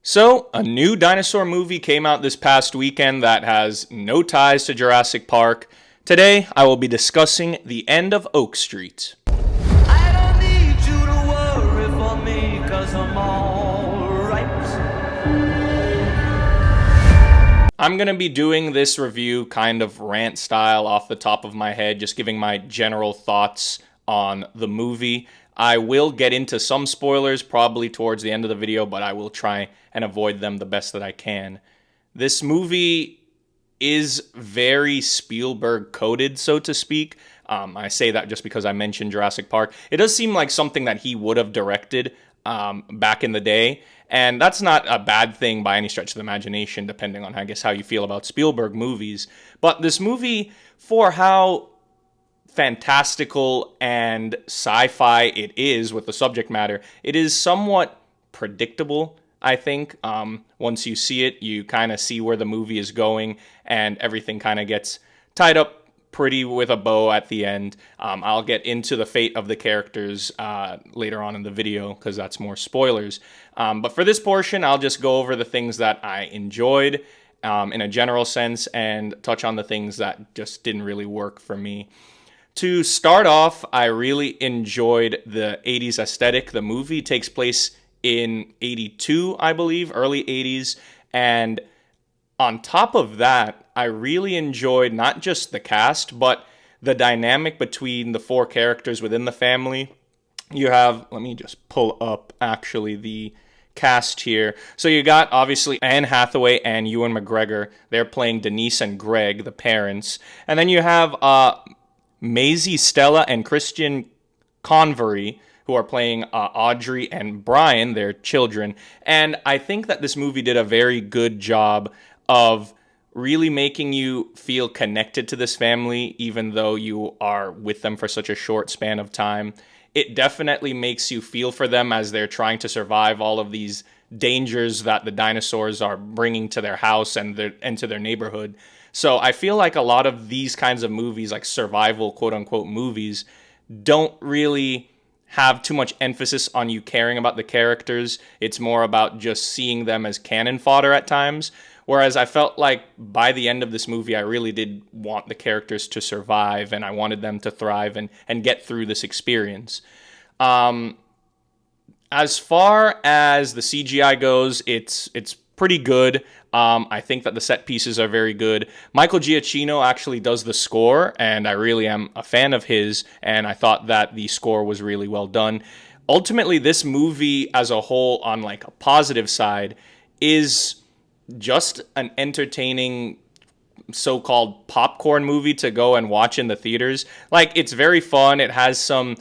So, a new dinosaur movie came out this past weekend that has no ties to Jurassic Park. Today, I will be discussing The End of Oak Street. I don't need you to worry for me, cause I'm alright. I'm going to be doing this review kind of rant style off the top of my head, just giving my general thoughts on the movie. I will get into some spoilers probably towards the end of the video, but I will try and avoid them the best that I can. This movie is very Spielberg coded, so to speak. I say that just because I mentioned Jurassic Park. It does seem like something that he would have directed back in the day, and that's not a bad thing by any stretch of the imagination, depending on, I guess, how you feel about Spielberg movies. But this movie, for how fantastical and sci-fi it is with the subject matter, it is somewhat predictable, I think. Once you see it, you kind of see where the movie is going, and everything kind of gets tied up pretty with a bow at the end. I'll get into the fate of the characters later on in the video, because that's more spoilers. But for this portion, I'll just go over the things that I enjoyed in a general sense, and touch on the things that just didn't really work for me. To start off, I really enjoyed the 80s aesthetic. The movie takes place in 82, I believe, early 80s. And on top of that, I really enjoyed not just the cast, but the dynamic between the four characters within the family. You have, let me just pull up actually the cast here. So you got, obviously, Anne Hathaway and Ewan McGregor. They're playing Denise and Greg, the parents. And then you have Maisie, Stella, and Christian Convery, who are playing Audrey and Brian, their children. And I think that this movie did a very good job of really making you feel connected to this family, even though you are with them for such a short span of time. It definitely makes you feel for them as they're trying to survive all of these dangers that the dinosaurs are bringing to their house and to their neighborhood. So I feel like a lot of these kinds of movies, like survival, quote-unquote, movies, don't really have too much emphasis on you caring about the characters. It's more about just seeing them as cannon fodder at times. Whereas I felt like by the end of this movie, I really did want the characters to survive, and I wanted them to thrive and get through this experience. As far as the CGI goes, it's pretty good. I think that the set pieces are very good. Michael Giacchino actually does the score, and I really am a fan of his, and I thought that the score was really well done. Ultimately, this movie as a whole, on like a positive side, is just an entertaining so-called popcorn movie to go and watch in the theaters. Like, it's very fun. It has some,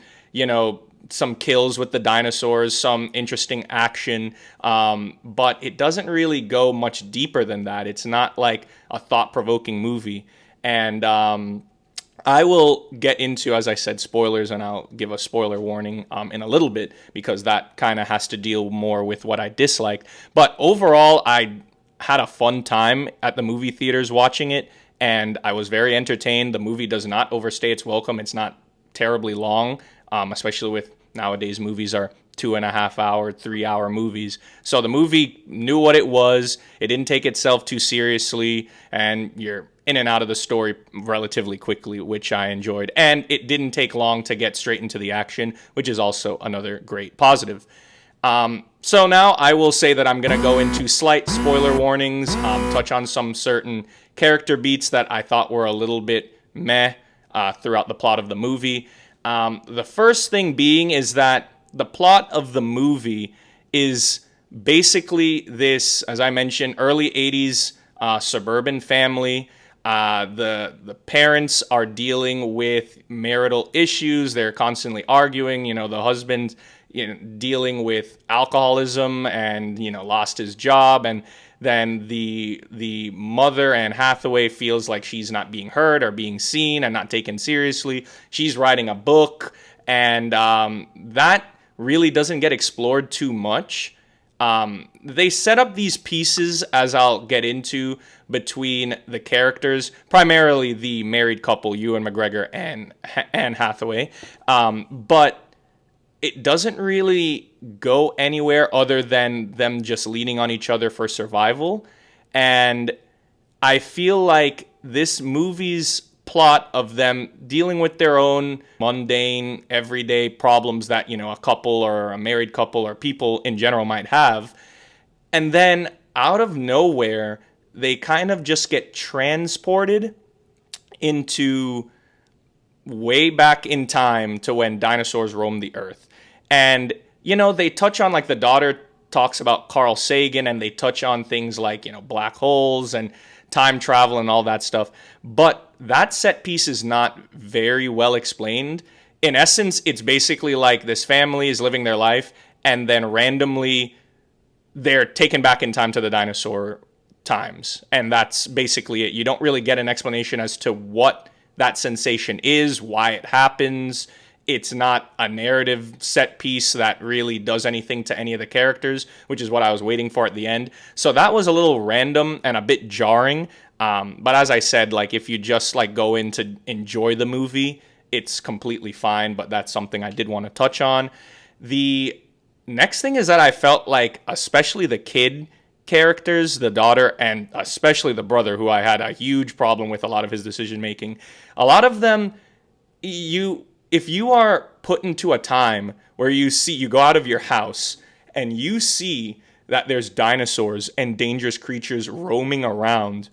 some kills with the dinosaurs, some interesting action, but it doesn't really go much deeper than that. It's not like a thought-provoking movie. And I will get into, as I said, spoilers, and I'll give a spoiler warning in a little bit, because that kind of has to deal more with what I disliked. But overall, I had a fun time at the movie theaters watching it, and I was very entertained. The movie does not overstay its welcome. It's not terribly long, especially with nowadays movies are 2.5 hour, 3 hour movies. So the movie knew what it was. It didn't take itself too seriously, and you're in and out of the story relatively quickly, which I enjoyed. And it didn't take long to get straight into the action, which is also another great positive. So now I will say that I'm going to go into slight spoiler warnings, touch on some certain character beats that I thought were a little bit meh throughout the plot of the movie. The first thing being is that the plot of the movie is basically this, as I mentioned, early 80s suburban family. The parents are dealing with marital issues. They're constantly arguing. The husband dealing with alcoholism and lost his job, and then the mother, Anne Hathaway, feels like she's not being heard or being seen and not taken seriously. She's writing a book, and that really doesn't get explored too much. They set up these pieces, as I'll get into, between the characters, primarily the married couple, Ewan McGregor and Anne Hathaway, but it doesn't really go anywhere other than them just leaning on each other for survival. And I feel like this movie's plot of them dealing with their own mundane, everyday problems that, a couple or a married couple or people in general might have. And then out of nowhere, they kind of just get transported into way back in time to when dinosaurs roamed the earth. And, they touch on, like, the daughter talks about Carl Sagan, and they touch on things like, black holes and time travel and all that stuff. But that set piece is not very well explained. In essence, it's basically like this family is living their life, and then randomly they're taken back in time to the dinosaur times. And that's basically it. You don't really get an explanation as to what that sensation is, why it happens. It's not a narrative set piece that really does anything to any of the characters, which is what I was waiting for at the end. So that was a little random and a bit jarring. But as I said, like, if you just like go in to enjoy the movie, it's completely fine. But that's something I did want to touch on. The next thing is that I felt like, especially the kid characters, the daughter, and especially the brother, who I had a huge problem with a lot of his decision making. A lot of them, if you are put into a time where you go out of your house and you see that there's dinosaurs and dangerous creatures roaming around,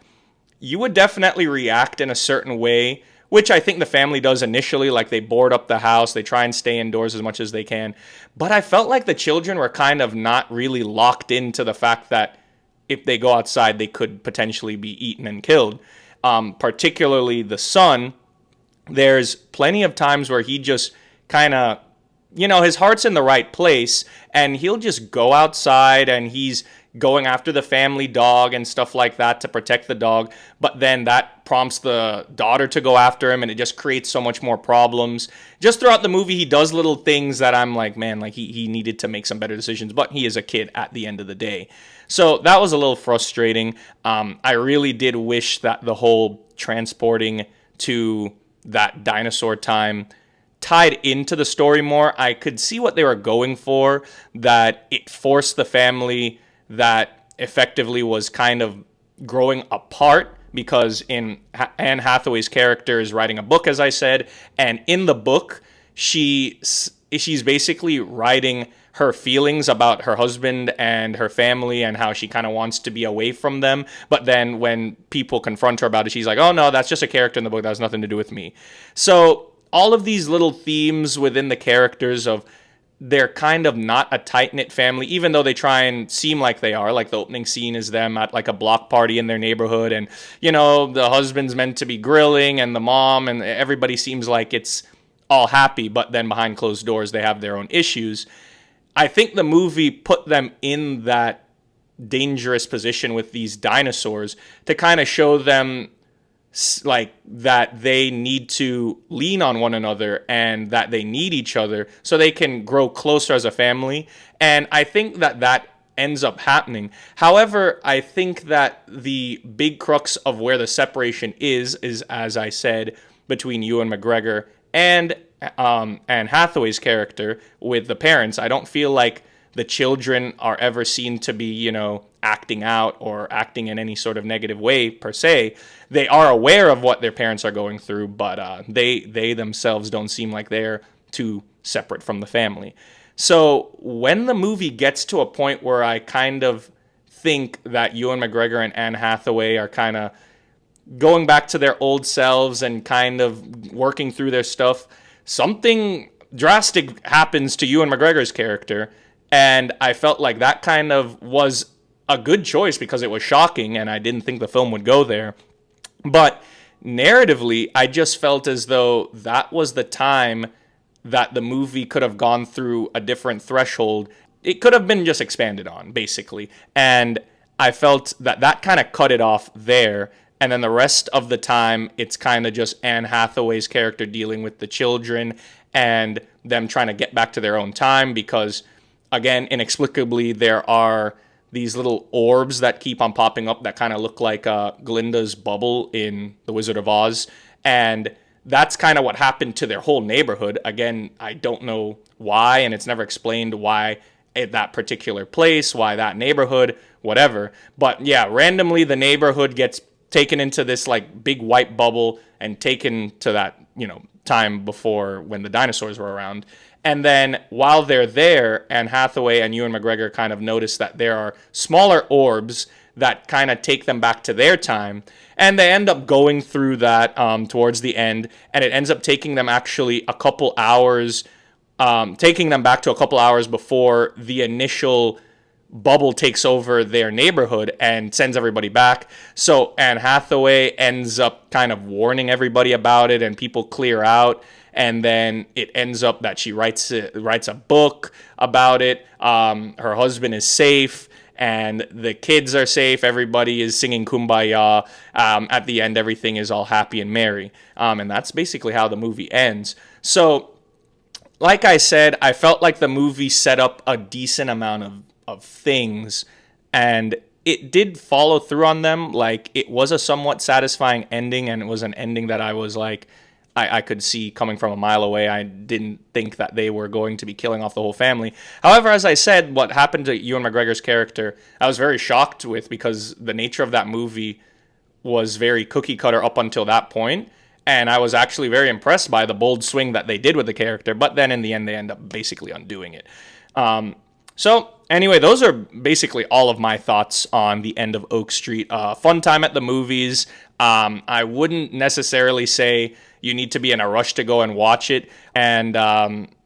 you would definitely react in a certain way, which I think the family does initially. Like, they board up the house, they try and stay indoors as much as they can. But I felt like the children were kind of not really locked into the fact that if they go outside, they could potentially be eaten and killed. Particularly the son, there's plenty of times where he just kind of, his heart's in the right place, and he'll just go outside and he's going after the family dog and stuff like that to protect the dog. But then that prompts the daughter to go after him, and it just creates so much more problems. Just throughout the movie, he does little things that I'm like, man, like he needed to make some better decisions, but he is a kid at the end of the day. So that was a little frustrating. I really did wish that the whole transporting to that dinosaur time tied into the story more. I could see what they were going for, that it forced the family that effectively was kind of growing apart, because in Anne Hathaway's character is writing a book, as I said, and in the book she's basically writing her feelings about her husband and her family and how she kind of wants to be away from them. But then when people confront her about it, she's like, oh no, that's just a character in the book. That has nothing to do with me. So all of these little themes within the characters of they're kind of not a tight-knit family, even though they try and seem like they are. Like, the opening scene is them at like a block party in their neighborhood, and the husband's meant to be grilling, and the mom, and everybody seems like it's all happy, but then behind closed doors they have their own issues. I think the movie put them in that dangerous position with these dinosaurs to kind of show them like that they need to lean on one another and that they need each other so they can grow closer as a family. And I think that ends up happening. However, I think that the big crux of where the separation is, as I said, between Ewan McGregor and Anne Hathaway's character with the parents. I don't feel like the children are ever seen to be, acting out or acting in any sort of negative way per se. They are aware of what their parents are going through, but they themselves don't seem like they're too separate from the family. So when the movie gets to a point where I kind of think that Ewan McGregor and Anne Hathaway are kind of going back to their old selves and kind of working through their stuff, something drastic happens to Ewan McGregor's character, and I felt like that kind of was a good choice because it was shocking and I didn't think the film would go there. But narratively, I just felt as though that was the time that the movie could have gone through a different threshold. It could have been just expanded on, basically. And I felt that kind of cut it off there. And then the rest of the time, it's kind of just Anne Hathaway's character dealing with the children and them trying to get back to their own time because, again, inexplicably, there are these little orbs that keep on popping up that kind of look like Glinda's bubble in The Wizard of Oz. And that's kind of what happened to their whole neighborhood. Again, I don't know why, and it's never explained why at that particular place, why that neighborhood, whatever. But yeah, randomly the neighborhood gets taken into this like big white bubble and taken to that, time before when the dinosaurs were around. And then while they're there, Anne Hathaway and Ewan McGregor kind of notice that there are smaller orbs that kind of take them back to their time. And they end up going through that towards the end. And it ends up taking them actually a couple hours, taking them back to a couple hours before the initial bubble takes over their neighborhood and sends everybody back. So Anne Hathaway ends up kind of warning everybody about it, and people clear out. And then it ends up that she writes a book about it. Her husband is safe, and the kids are safe. Everybody is singing Kumbaya. At the end, everything is all happy and merry. And that's basically how the movie ends. So, like I said, I felt like the movie set up a decent amount of things, and it did follow through on them. Like, it was a somewhat satisfying ending, and it was an ending that I was like, I could see coming from a mile away. I didn't think that they were going to be killing off the whole family. However, as I said, what happened to Ewan McGregor's character, I was very shocked with, because the nature of that movie was very cookie cutter up until that point. And I was actually very impressed by the bold swing that they did with the character. But then in the end, they end up basically undoing it. So anyway, those are basically all of my thoughts on the end of Oak Street. Fun time at the movies. I wouldn't necessarily say you need to be in a rush to go and watch it. And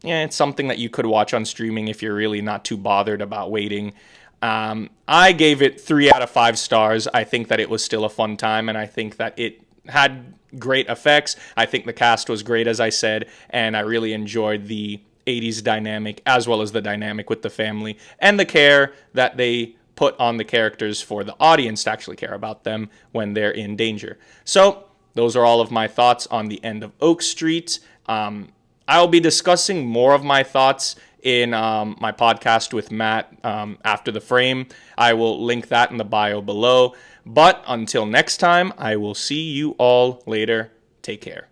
it's something that you could watch on streaming if you're really not too bothered about waiting. I gave it 3 out of 5 stars. I think that it was still a fun time, and I think that it had great effects. I think the cast was great, as I said, and I really enjoyed the 80s dynamic as well as the dynamic with the family and the care that they put on the characters for the audience to actually care about them when they're in danger. So those are all of my thoughts on the end of Oak Street. I'll be discussing more of my thoughts in my podcast with Matt after the frame. I will link that in the bio below. But until next time, I will see you all later. Take care.